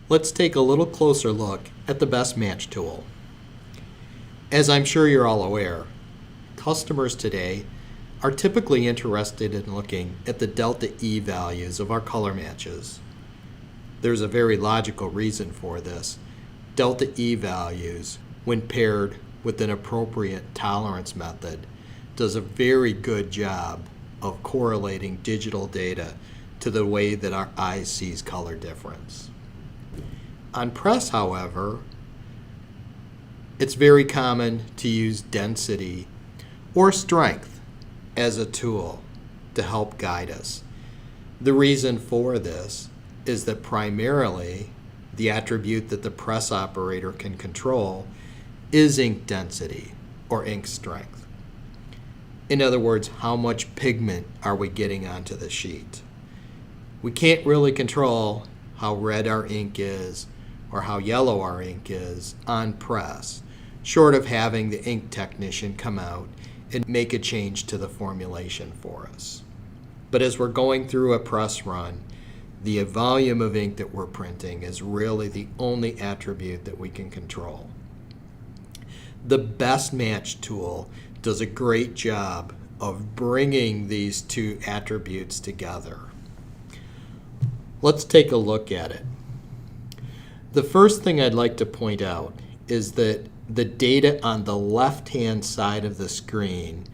Let's take a little closer look at the BestMatch tool. As I'm sure you're all aware, customers today are typically interested in looking at the delta E values of our color matches. There's a very logical reason for this. Delta E values, when paired with an appropriate tolerance method, does a very good job of correlating digital data to the way that our eyes sees color difference. On press, however, it's very common to use density or strength as a tool to help guide us. The reason for this is that primarily the attribute that the press operator can control is ink density or ink strength. In other words, how much pigment are we getting onto the sheet? We can't really control how red our ink is or how yellow our ink is on press, short of having the ink technician come out and make a change to the formulation for us. But as we're going through a press run, the volume of ink that we're printing is really the only attribute that we can control. The BestMatch tool does a great job of bringing these two attributes together. Let's take a look at it. The first thing I'd like to point out is that the data on the left-hand side of the screen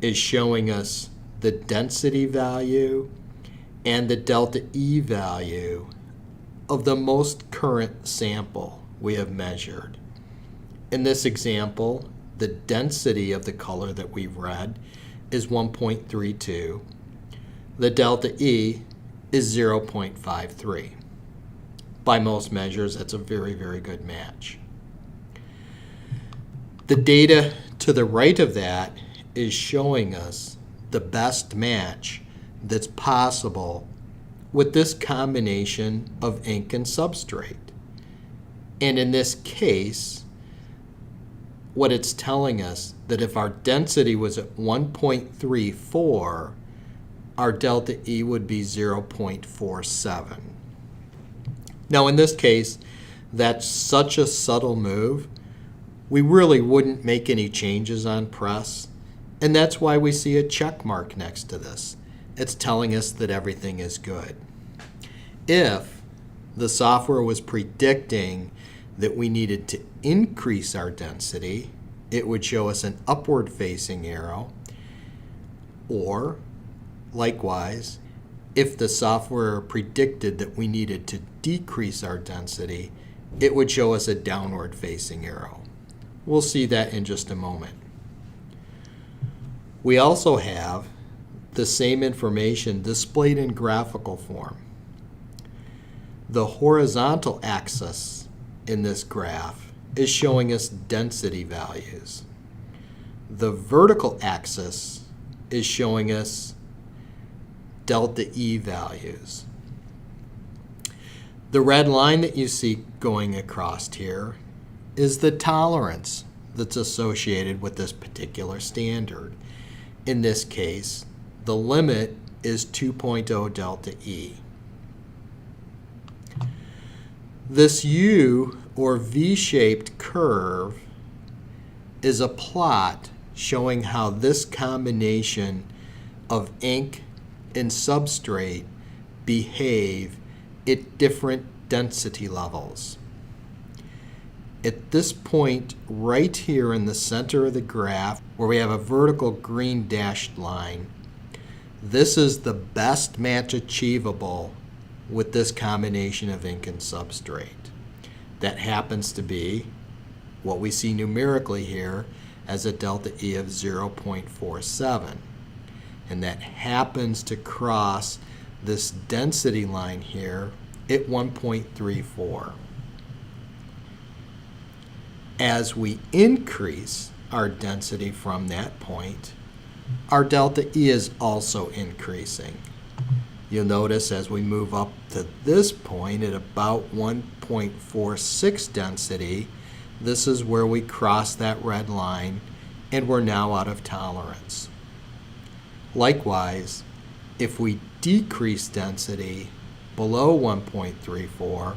is showing us the density value and the delta E value of the most current sample we have measured. In this example, the density of the color that we've read is 1.32. The delta E is 0.53. By most measures, that's a very, very good match. The data to the right of that is showing us the best match that's possible with this combination of ink and substrate. And in this case, what it's telling us that if our density was at 1.34, our delta E would be 0.47. Now in this case, that's such a subtle move, we really wouldn't make any changes on press, and that's why we see a check mark next to this. It's telling us that everything is good. If the software was predicting that we needed to increase our density, it would show us an upward facing arrow, or likewise, if the software predicted that we needed to decrease our density, it would show us a downward facing arrow. We'll see that in just a moment. We also have the same information displayed in graphical form. The horizontal axis in this graph is showing us density values. The vertical axis is showing us delta E values. The red line that you see going across here is the tolerance that's associated with this particular standard. In this case, the limit is 2.0 delta E. This U or V-shaped curve is a plot showing how this combination of ink and substrate behave at different density levels. At this point right here in the center of the graph, where we have a vertical green dashed line, this is the best match achievable with this combination of ink and substrate. That happens to be what we see numerically here as a delta E of 0.47. And that happens to cross this density line here at 1.34. As we increase our density from that point, our delta E is also increasing. You'll notice as we move up to this point at about 1.46 density, this is where we cross that red line and we're now out of tolerance. Likewise, if we decrease density below 1.34,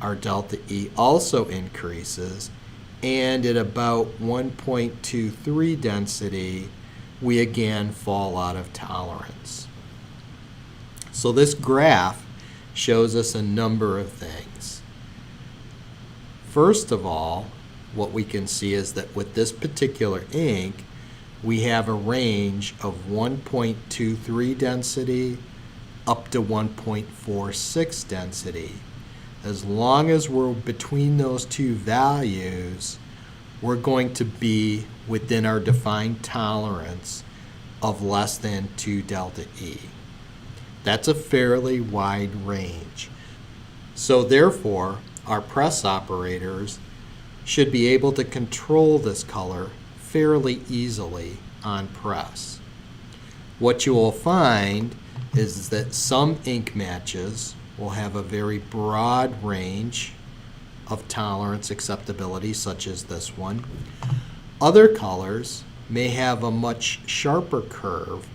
our delta E also increases, and at about 1.23 density, we again fall out of tolerance. So this graph shows us a number of things. First of all, what we can see is that with this particular ink, we have a range of 1.23 density up to 1.46 density. As long as we're between those two values, we're going to be within our defined tolerance of less than 2 delta E. That's a fairly wide range. So therefore, our press operators should be able to control this color fairly easily on press. What you will find is that some ink matches will have a very broad range of tolerance acceptability, such as this one. Other colors may have a much sharper curve,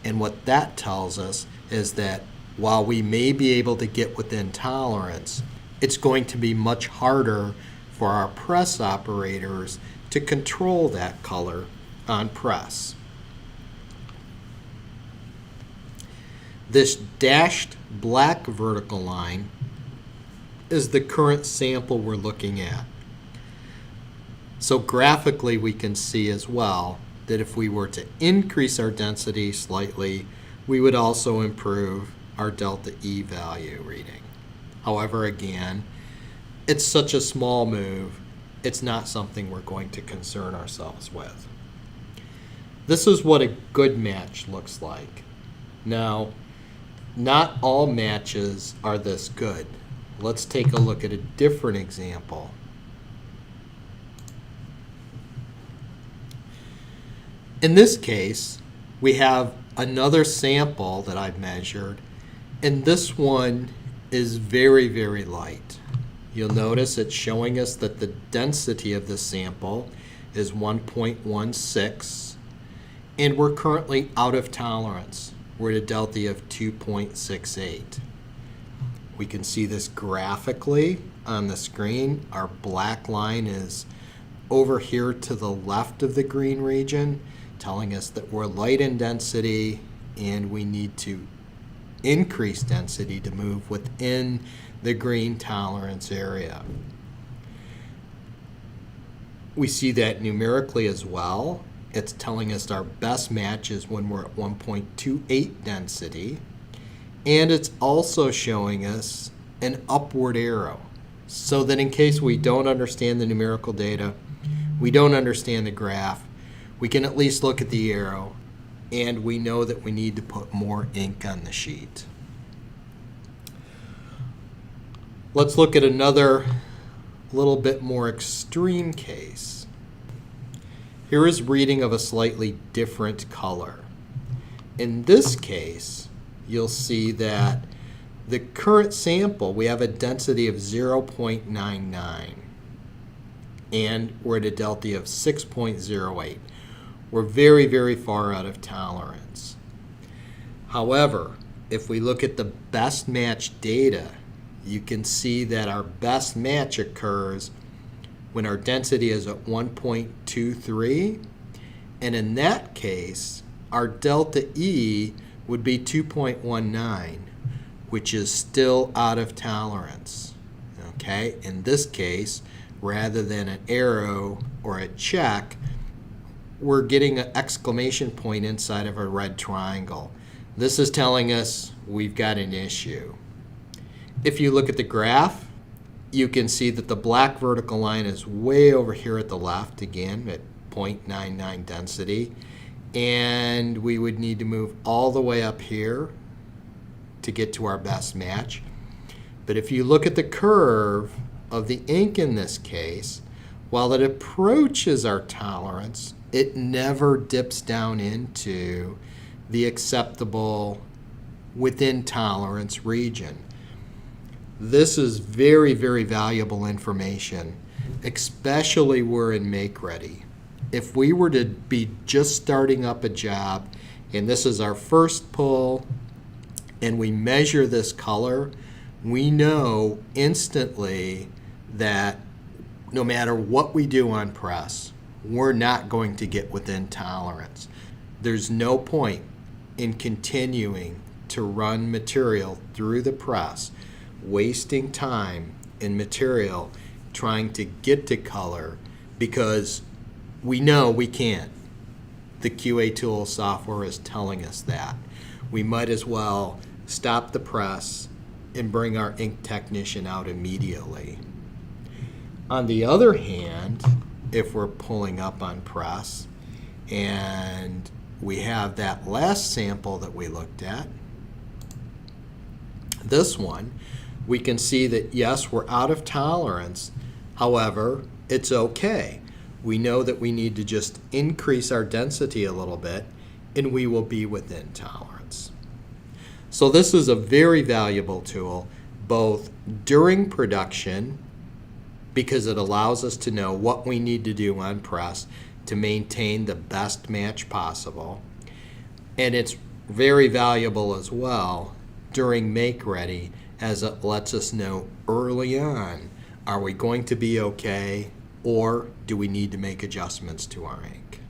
and what that tells us is that while we may be able to get within tolerance, it's going to be much harder for our press operators to control that color on press. This dashed black vertical line is the current sample we're looking at. So graphically we can see as well that if we were to increase our density slightly, we would also improve our delta E value reading. However, again, it's such a small move, it's not something we're going to concern ourselves with. This is what a good match looks like. Now, not all matches are this good. Let's take a look at a different example. In this case, we have another sample that I've measured, and this one is very, very light. You'll notice it's showing us that the density of the sample is 1.16, and we're currently out of tolerance. We're at a delta of 2.68. We can see this graphically on the screen. Our black line is over here to the left of the green region, telling us that we're light in density and we need to increase density to move within the green tolerance area. We see that numerically as well. It's telling us our best match is when we're at 1.28 density, and it's also showing us an upward arrow, so that in case we don't understand the numerical data, we don't understand the graph, we can at least look at the arrow and we know that we need to put more ink on the sheet. Let's look at another little bit more extreme case. Here is reading of a slightly different color. In this case, you'll see that the current sample, we have a density of 0.99, and we're at a delta of 6.08. We're very, very far out of tolerance. However, if we look at the best match data, you can see that our best match occurs when our density is at 1.23, and in that case, our delta E would be 2.19, which is still out of tolerance. Okay, in this case, rather than an arrow or a check, we're getting an exclamation point inside of a red triangle. This is telling us we've got an issue. If you look at the graph, you can see that the black vertical line is way over here at the left, again at 0.99 density, and we would need to move all the way up here to get to our best match. But if you look at the curve of the ink in this case, while it approaches our tolerance, it never dips down into the acceptable within tolerance region. This is very, very valuable information, especially we're in make ready. If we were to be just starting up a job and this is our first pull and we measure this color, we know instantly that no matter what we do on press, we're not going to get within tolerance. There's no point in continuing to run material through the press, wasting time and material trying to get to color, because we know we can't. The QA tool software is telling us that. We might as well stop the press and bring our ink technician out immediately. On the other hand, if we're pulling up on press and we have that last sample that we looked at, this one, we can see that yes, we're out of tolerance. However, it's okay. We know that we need to just increase our density a little bit and we will be within tolerance. So this is a very valuable tool, both during production, because it allows us to know what we need to do on press to maintain the best match possible. And it's very valuable as well during make ready, as it lets us know early on, are we going to be okay, or do we need to make adjustments to our ink?